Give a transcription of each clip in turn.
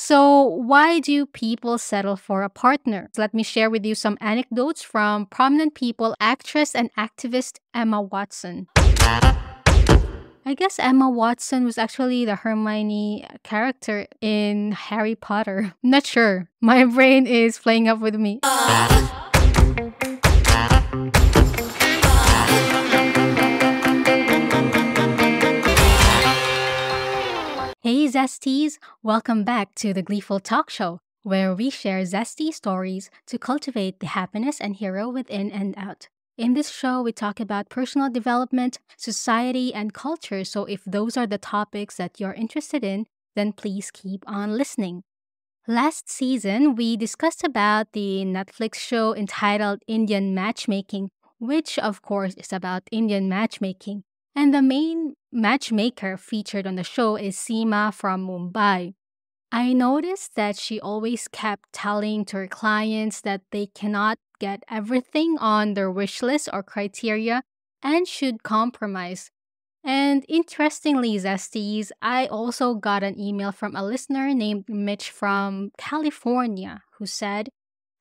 So, why do people settle for a partner? Let me share with you some anecdotes from prominent people, actress and activist Emma Watson. I guess Emma Watson was actually the Hermione character in Harry Potter. Not sure. My brain is playing up with me. Hey Zesties! Welcome back to the Gleeful Talkshow, where we share zesty stories to cultivate the happiness and hero within and out. In this show, we talk about personal development, society, and culture, so if those are the topics that you're interested in, then please keep on listening. Last season, we discussed about the Netflix show entitled Indian Matchmaking, which of course is about Indian matchmaking. And the main matchmaker featured on the show is Seema from Mumbai. I noticed that she always kept telling to her clients that they cannot get everything on their wish list or criteria and should compromise. And interestingly, Zesties, I also got an email from a listener named Mitch from California who said,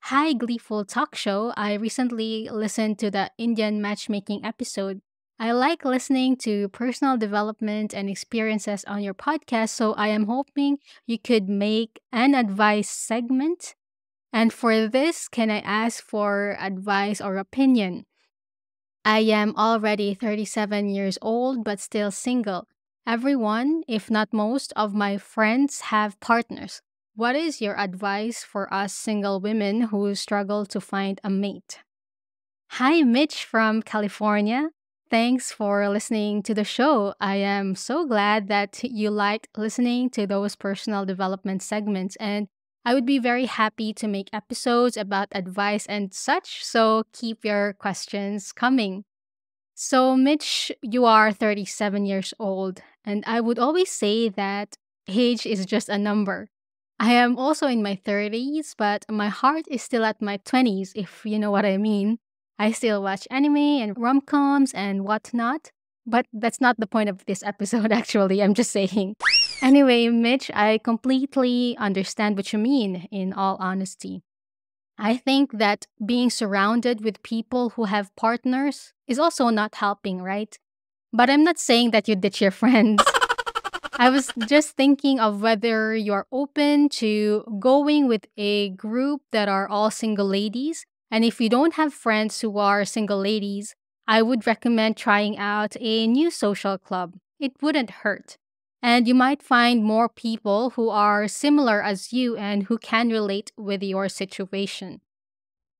Hi, Gleeful Talk Show. I recently listened to the Indian matchmaking episode. I like listening to personal development and experiences on your podcast, so I am hoping you could make an advice segment. And for this, can I ask for advice or opinion? I am already 37 years old but still single. Everyone, if not most, of my friends have partners. What is your advice for us single women who struggle to find a mate? Hi, Mitch from California. Thanks for listening to the show. I am so glad that you liked listening to those personal development segments, and I would be very happy to make episodes about advice and such, so keep your questions coming. So, Mitch, you are 37 years old, and I would always say that age is just a number. I am also in my 30s, but my heart is still at my 20s, if you know what I mean. I still watch anime and rom coms and whatnot, but that's not the point of this episode, actually. I'm just saying. Anyway, Mitch, I completely understand what you mean, in all honesty. I think that being surrounded with people who have partners is also not helping, right? But I'm not saying that you ditch your friends. I was just thinking of whether you're open to going with a group that are all single ladies. And if you don't have friends who are single ladies, I would recommend trying out a new social club. It wouldn't hurt. And you might find more people who are similar as you and who can relate with your situation.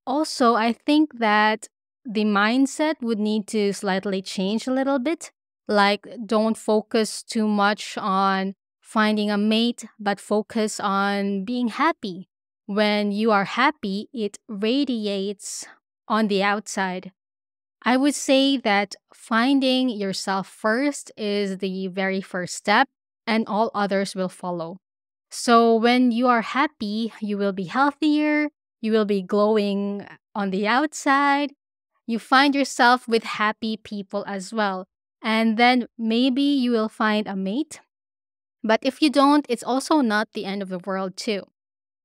Also, I think that the mindset would need to slightly change a little bit. Like, don't focus too much on finding a mate, but focus on being happy. When you are happy, it radiates on the outside. I would say that finding yourself first is the very first step, and all others will follow. So, when you are happy, you will be healthier, you will be glowing on the outside, you find yourself with happy people as well. And then maybe you will find a mate. But if you don't, it's also not the end of the world, too.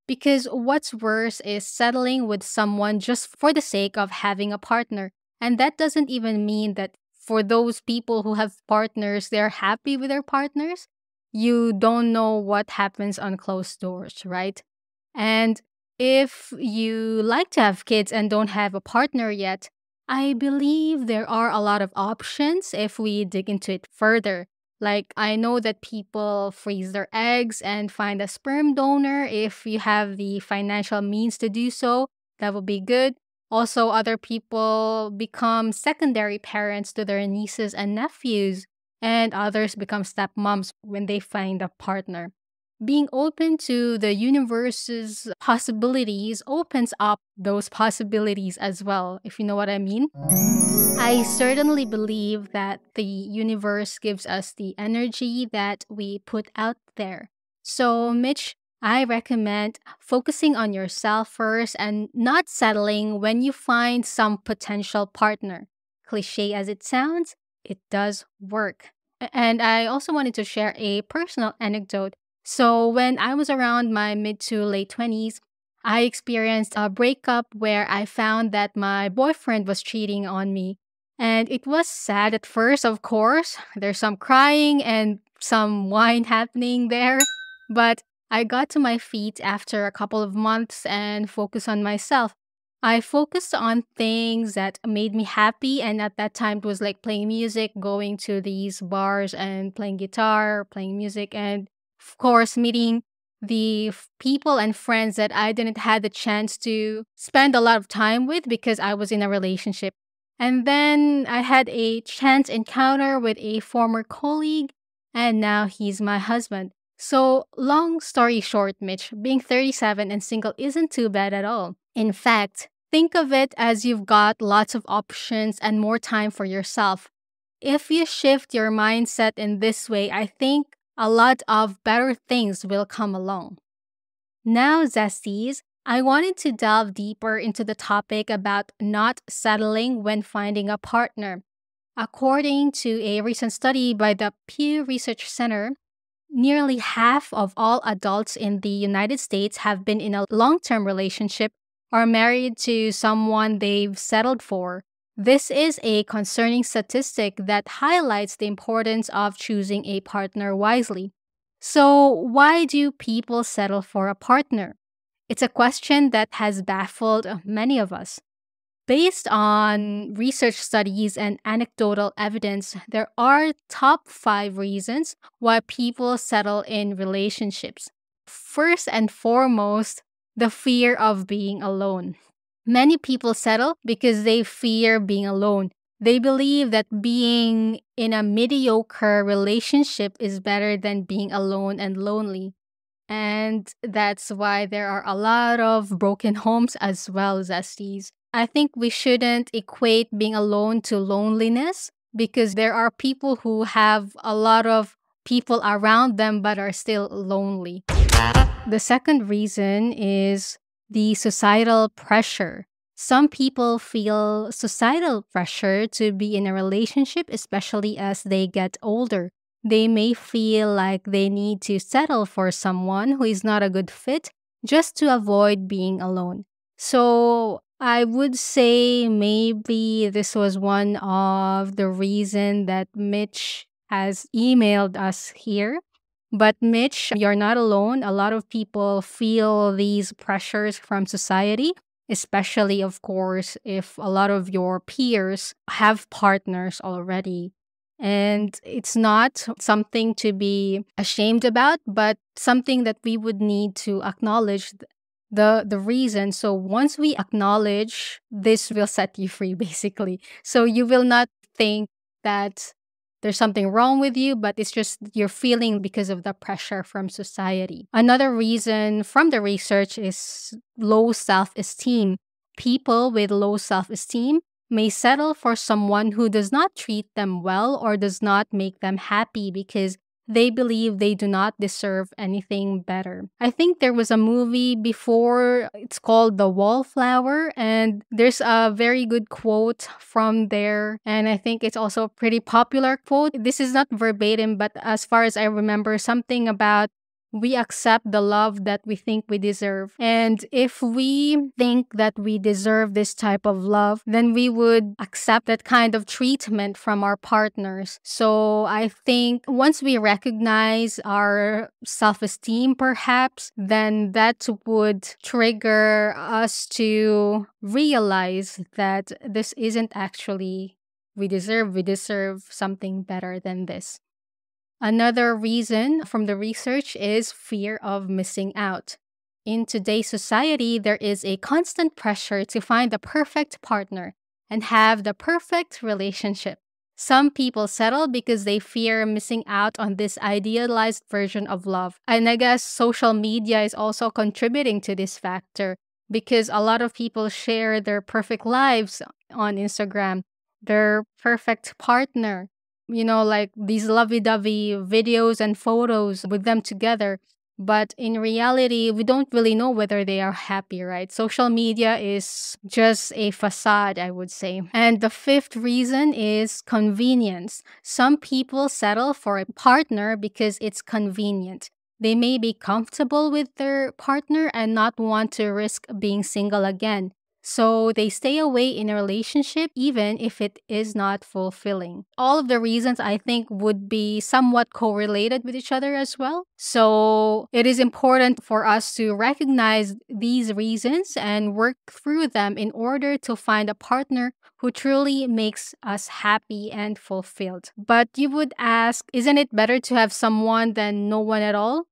Because what's worse is settling with someone just for the sake of having a partner. And that doesn't even mean that for those people who have partners, they're happy with their partners. You don't know what happens on closed doors, right? And if you like to have kids and don't have a partner yet, I believe there are a lot of options if we dig into it further. Like, I know that people freeze their eggs and find a sperm donor if you have the financial means to do so. That would be good. Also, other people become secondary parents to their nieces and nephews, and others become stepmoms when they find a partner. Being open to the universe's possibilities opens up those possibilities as well, if you know what I mean. I certainly believe that the universe gives us the energy that we put out there. So, Mitch, I recommend focusing on yourself first and not settling when you find some potential partner. Cliche as it sounds, it does work. And I also wanted to share a personal anecdote. So when I was around my mid to late 20s, I experienced a breakup where I found that my boyfriend was cheating on me. And it was sad at first, of course. There's some crying and some wine happening there. But I got to my feet after a couple of months and focused on myself. I focused on things that made me happy. And at that time, it was like playing music, going to these bars and playing guitar, playing music, and of course, meeting the people and friends that I didn't have the chance to spend a lot of time with because I was in a relationship. And then I had a chance encounter with a former colleague, and now he's my husband. So, long story short, Mitch, being 37 and single isn't too bad at all. In fact, think of it as you've got lots of options and more time for yourself. If you shift your mindset in this way, I think a lot of better things will come along. Now, Zesties, I wanted to delve deeper into the topic about not settling when finding a partner. According to a recent study by the Pew Research Center, nearly half of all adults in the United States have been in a long term relationship or married to someone they've settled for. This is a concerning statistic that highlights the importance of choosing a partner wisely. So, why do people settle for a partner? It's a question that has baffled many of us. Based on research studies and anecdotal evidence, there are top 5 reasons why people settle in relationships. First and foremost, the fear of being alone. Many people settle because they fear being alone. They believe that being in a mediocre relationship is better than being alone and lonely. And that's why there are a lot of broken homes as well, Zesties. I think we shouldn't equate being alone to loneliness because there are people who have a lot of people around them but are still lonely. The second reason is the societal pressure. Some people feel societal pressure to be in a relationship, especially as they get older. They may feel like they need to settle for someone who is not a good fit just to avoid being alone. So I would say maybe this was one of the reason that Mitch has emailed us here. But Mitch, you're not alone. A lot of people feel these pressures from society, especially, of course, if a lot of your peers have partners already. And it's not something to be ashamed about, but something that we would need to acknowledge the reason. So once we acknowledge, this will set you free, basically. So you will not think that there's something wrong with you, but it's just you're feeling because of the pressure from society. Another reason from the research is low self esteem. People with low self esteem may settle for someone who does not treat them well or does not make them happy because they believe they do not deserve anything better. I think there was a movie before, it's called The Wallflower, and there's a very good quote from there. And I think it's also a pretty popular quote. This is not verbatim, but as far as I remember, something about we accept the love that we think we deserve. And if we think that we deserve this type of love, then we would accept that kind of treatment from our partners. So I think once we recognize our self esteem, perhaps, then that would trigger us to realize that this isn't actually we deserve something better than this. Another reason from the research is fear of missing out. In today's society, there is a constant pressure to find the perfect partner and have the perfect relationship. Some people settle because they fear missing out on this idealized version of love. And I guess social media is also contributing to this factor because a lot of people share their perfect lives on Instagram, their perfect partner, like these lovey dovey videos and photos with them together. But in reality, we don't really know whether they are happy, right? Social media is just a facade, I would say. And the fifth reason is convenience. Some people settle for a partner because it's convenient. They may be comfortable with their partner and not want to risk being single again. So they stay away in a relationship even if it is not fulfilling. All of the reasons I think would be somewhat correlated with each other as well. So it is important for us to recognize these reasons and work through them in order to find a partner who truly makes us happy and fulfilled. But you would ask, isn't it better to have someone than no one at all?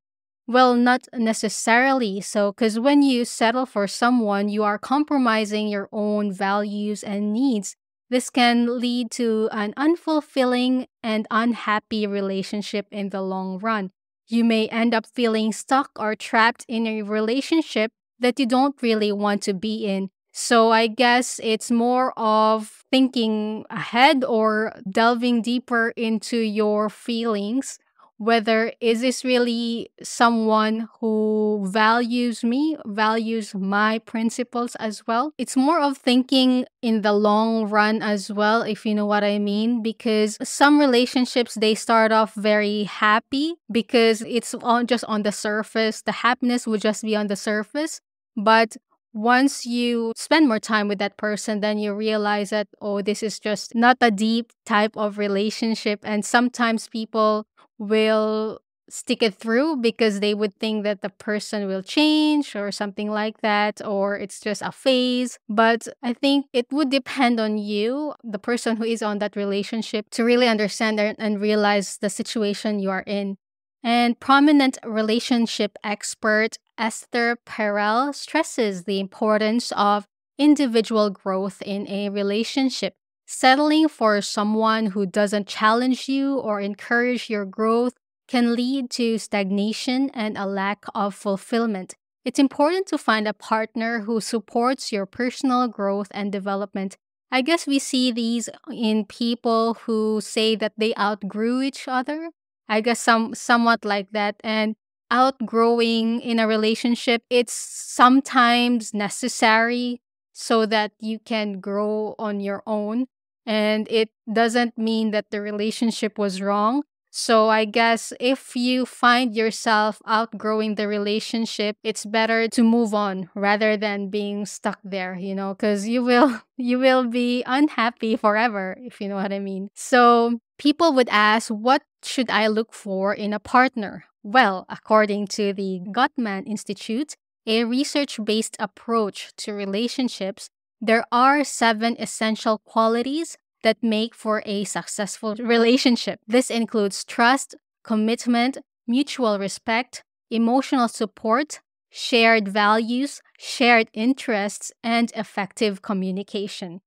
Well, not necessarily. So, because when you settle for someone, you are compromising your own values and needs. This can lead to an unfulfilling and unhappy relationship in the long run. You may end up feeling stuck or trapped in a relationship that you don't really want to be in. So, I guess it's more of thinking ahead or delving deeper into your feelings, whether is this really someone who values me, values my principles as well. It's more of thinking in the long run as well, if you know what I mean, because some relationships, they start off very happy because it's just on the surface. The happiness would just be on the surface. But once you spend more time with that person, then you realize that, oh, this is just not a deep type of relationship. And sometimes people will stick it through because they would think that the person will change or something like that, or it's just a phase. But I think it would depend on you, the person who is on that relationship, to really understand and realize the situation you are in. And prominent relationship expert Esther Perel stresses the importance of individual growth in a relationship. Settling for someone who doesn't challenge you or encourage your growth can lead to stagnation and a lack of fulfillment. It's important to find a partner who supports your personal growth and development. I guess we see these in people who say that they outgrew each other. I guess somewhat like that. And outgrowing in a relationship, it's sometimes necessary so that you can grow on your own. And it doesn't mean that the relationship was wrong. So I guess if you find yourself outgrowing the relationship, it's better to move on rather than being stuck there, because you will you will be unhappy forever, if you know what I mean. So people would ask, what should I look for in a partner? Well, according to the Gottman Institute, a research-based approach to relationships, there are 7 essential qualities that make for a successful relationship. This includes trust, commitment, mutual respect, emotional support, shared values, shared interests, and effective communication.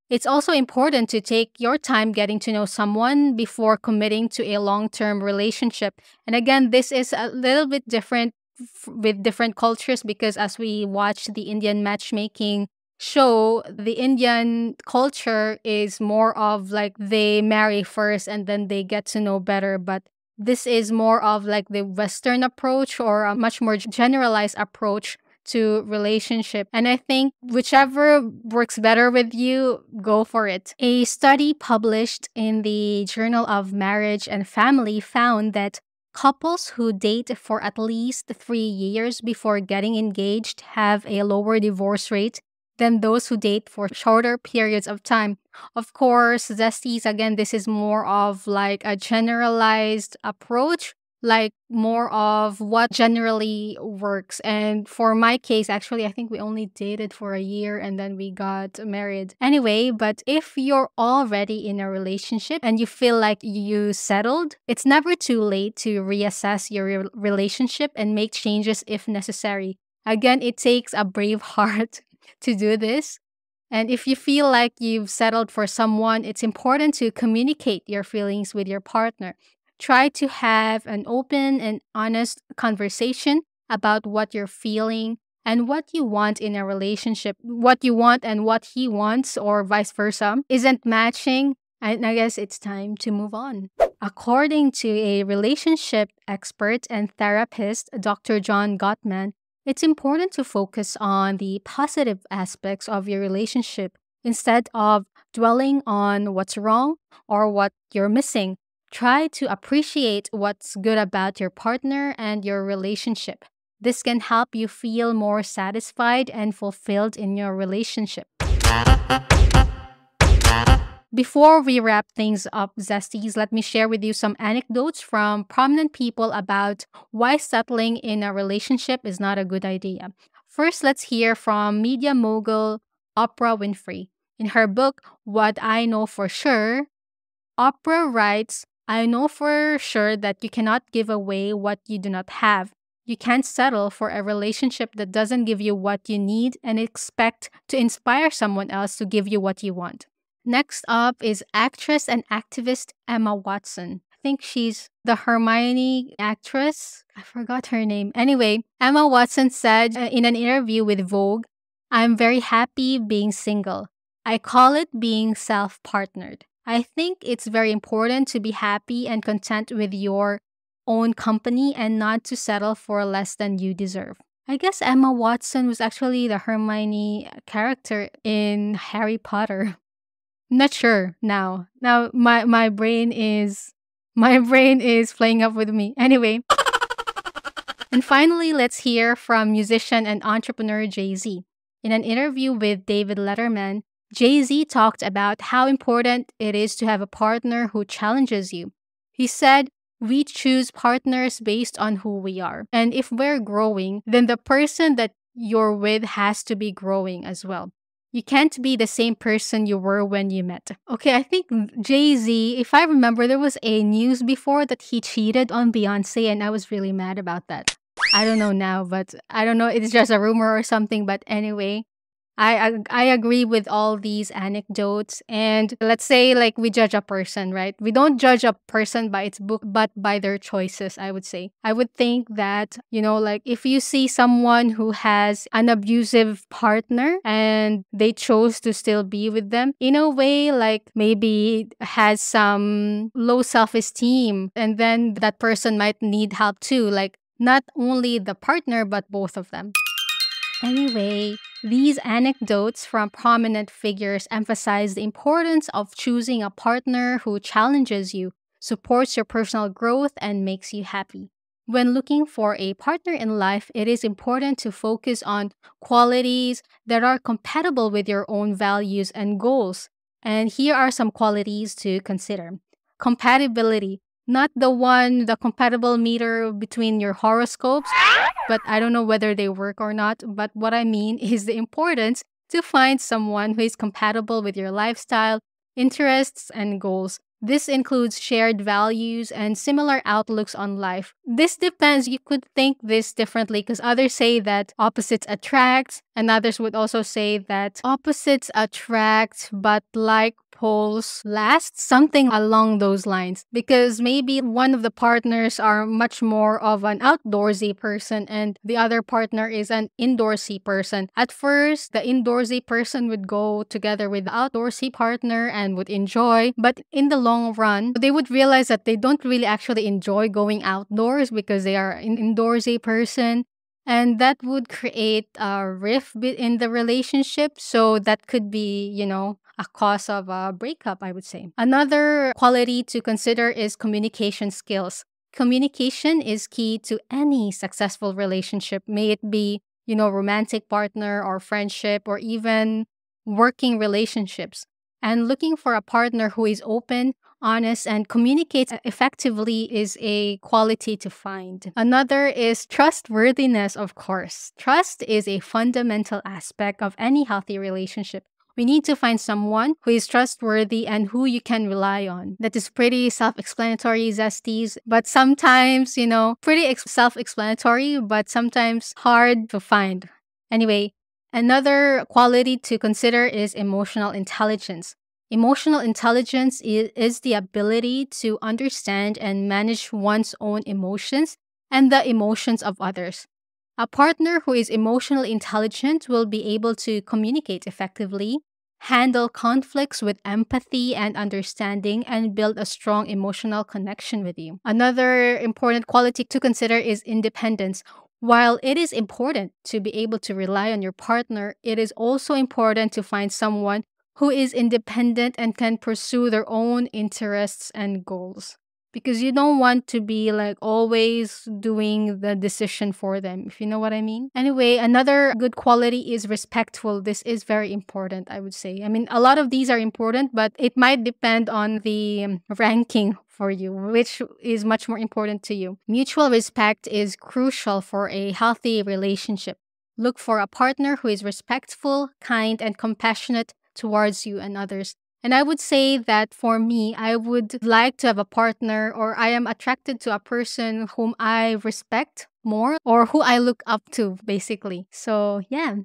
It's also important to take your time getting to know someone before committing to a long term relationship. And again, this is a little bit different with different cultures because as we watch the Indian matchmaking show, the Indian culture is more of like they marry first and then they get to know better. But this is more of like the Western approach or a much more generalized approach to relationship. And I think whichever works better with you, go for it. A study published in the Journal of Marriage and Family found that couples who date for at least 3 years before getting engaged have a lower divorce rate than those who date for shorter periods of time. Of course, zesties, again, this is more of like a generalized approach, like more of what generally works. And for my case, actually, I think we only dated for a year and then we got married. Anyway, but if you're already in a relationship and you feel like you settled, it's never too late to reassess your relationship and make changes if necessary. Again, it takes a brave heart to do this. And if you feel like you've settled for someone, it's important to communicate your feelings with your partner. Try to have an open and honest conversation about what you're feeling and what you want in a relationship. What you want and what he wants, or vice versa, isn't matching. And I guess it's time to move on. According to a relationship expert and therapist, Dr. John Gottman, it's important to focus on the positive aspects of your relationship instead of dwelling on what's wrong or what you're missing. Try to appreciate what's good about your partner and your relationship. This can help you feel more satisfied and fulfilled in your relationship. Before we wrap things up, Zesties, let me share with you some anecdotes from prominent people about why settling in a relationship is not a good idea. First, let's hear from media mogul Oprah Winfrey. In her book, What I Know for Sure, Oprah writes, I know for sure that you cannot give away what you do not have. You can't settle for a relationship that doesn't give you what you need and expect to inspire someone else to give you what you want. Next up is actress and activist Emma Watson. I think she's the Hermione actress. I forgot her name. Anyway, Emma Watson said in an interview with Vogue, I'm very happy being single. I call it being self partnered. I think it's very important to be happy and content with your own company and not to settle for less than you deserve. I guess Emma Watson was actually the Hermione character in Harry Potter. Not sure now. Now my brain is playing up with me. Anyway, and finally, let's hear from musician and entrepreneur Jay-Z. In an interview with David Letterman, Jay-Z talked about how important it is to have a partner who challenges you. He said, we choose partners based on who we are. And if we're growing, then the person that you're with has to be growing as well. You can't be the same person you were when you met. Okay, I think Jay-Z, if I remember, there was a news before that he cheated on Beyonce, and I was really mad about that. I don't know now, but I don't know. It's just a rumor or something. But anyway, I agree with all these anecdotes. And let's say like we judge a person, right? We don't judge a person by its book, but by their choices, I would say. I would think that, like if you see someone who has an abusive partner and they chose to still be with them, in a way, like maybe has some low self-esteem, and then that person might need help too. Like not only the partner, but both of them. Anyway, these anecdotes from prominent figures emphasize the importance of choosing a partner who challenges you, supports your personal growth, and makes you happy. When looking for a partner in life, it is important to focus on qualities that are compatible with your own values and goals. And here are some qualities to consider. Compatibility, not the compatible meter between your horoscopes, but I don't know whether they work or not. But what I mean is the importance to find someone who is compatible with your lifestyle, interests, and goals. This includes shared values and similar outlooks on life. This depends. You could think this differently because others say that opposites attract, and others would also say that opposites attract, but like poles last, something along those lines. Because maybe one of the partners are much more of an outdoorsy person and the other partner is an indoorsy person. At first, the indoorsy person would go together with the outdoorsy partner and would enjoy, but in the long run, they would realize that they don't really actually enjoy going outdoors because they are an indoorsy person. And that would create a rift in the relationship. So that could be, a cause of a breakup, I would say. Another quality to consider is communication skills. Communication is key to any successful relationship, may it be, romantic partner or friendship or even working relationships. And looking for a partner who is open, honest, and communicates effectively is a quality to find. Another is trustworthiness, of course. Trust is a fundamental aspect of any healthy relationship. We need to find someone who is trustworthy and who you can rely on. That is pretty self-explanatory, Zesties, but sometimes, pretty self-explanatory, but sometimes hard to find. Anyway, another quality to consider is emotional intelligence. Emotional intelligence is the ability to understand and manage one's own emotions and the emotions of others. A partner who is emotionally intelligent will be able to communicate effectively, handle conflicts with empathy and understanding, and build a strong emotional connection with you. Another important quality to consider is independence. While it is important to be able to rely on your partner, it is also important to find someone who is independent and can pursue their own interests and goals. because you don't want to be like always doing the decision for them, if you know what I mean. Anyway, another good quality is respectful. This is very important, I would say. I mean, a lot of these are important, but it might depend on the ranking for you, which is much more important to you. Mutual respect is crucial for a healthy relationship. Look for a partner who is respectful, kind, and compassionate towards you and others. And I would say that for me, I would like to have a partner, or I am attracted to a person whom I respect more or who I look up to, basically. So, yeah.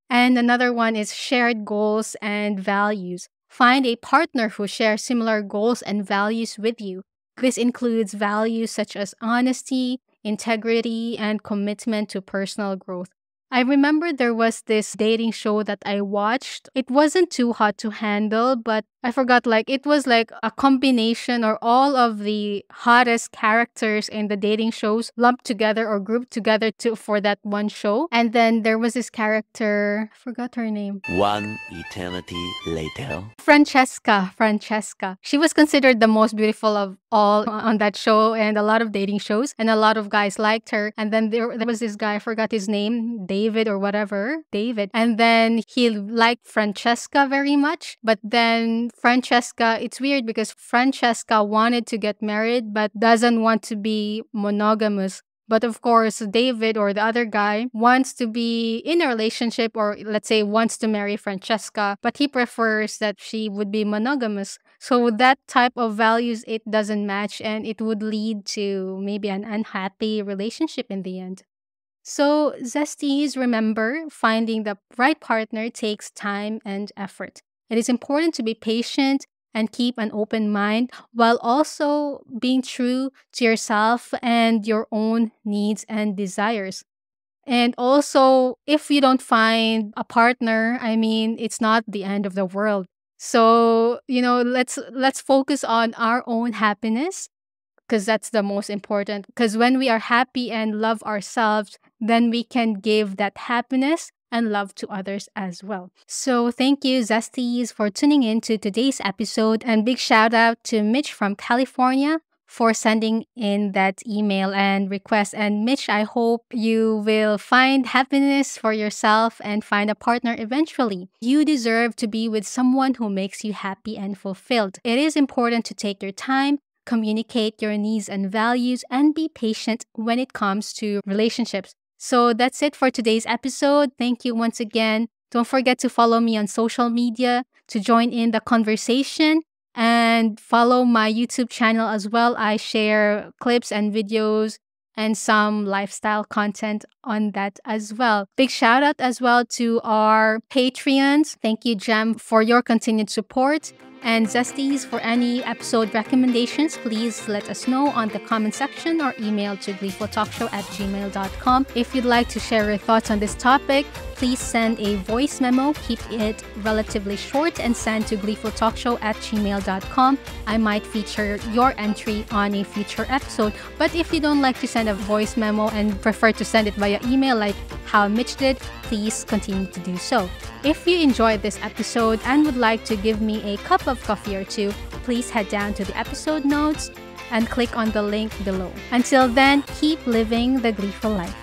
And another one is shared goals and values. Find a partner who shares similar goals and values with you. This includes values such as honesty, integrity, and commitment to personal growth. I remember there was this dating show that I watched. It wasn't too hot to handle, but I forgot, like, it was like a combination or all of the hottest characters in the dating shows lumped together or grouped together for that one show. And then there was this character, I forgot her name. One eternity later. Francesca. She was considered the most beautiful of all on that show and a lot of dating shows, and a lot of guys liked her. And then there was this guy, I forgot his name, David or whatever, David. And then he liked Francesca very much. But then Francesca, it's weird because Francesca wanted to get married but doesn't want to be monogamous. But of course, David or the other guy wants to be in a relationship, or let's say wants to marry Francesca, but he prefers that she would be monogamous. So that type of values, it doesn't match, and it would lead to maybe an unhappy relationship in the end. So, zesties, remember, finding the right partner takes time and effort. It is important to be patient and keep an open mind while also being true to yourself and your own needs and desires. And also, if you don't find a partner, I mean, it's not the end of the world. So, let's focus on our own happiness, because that's the most important. Because when we are happy and love ourselves, then we can give that happiness and love to others as well. So thank you, Zesties, for tuning in to today's episode. And big shout out to Mitch from California for sending in that email and request. And Mitch, I hope you will find happiness for yourself and find a partner eventually. You deserve to be with someone who makes you happy and fulfilled. It is important to take your time, communicate your needs and values, and be patient when it comes to relationships. So that's it for today's episode. Thank you once again. Don't forget to follow me on social media to join in the conversation, and follow my YouTube channel as well. I share clips and videos and some lifestyle content on that as well. Big shout out as well to our Patreons. Thank you, Jem, for your continued support. And Zesties, for any episode recommendations, please let us know on the comment section or email to gleefultalkshow@gmail.com. If you'd like to share your thoughts on this topic, please send a voice memo. Keep it relatively short and send to gleefultalkshow@gmail.com. I might feature your entry on a future episode. But if you don't like to send a voice memo and prefer to send it via email like how Mitch did, please continue to do so. If you enjoyed this episode and would like to give me a cup of coffee or two, please head down to the episode notes and click on the link below. Until then, keep living the gleeful life.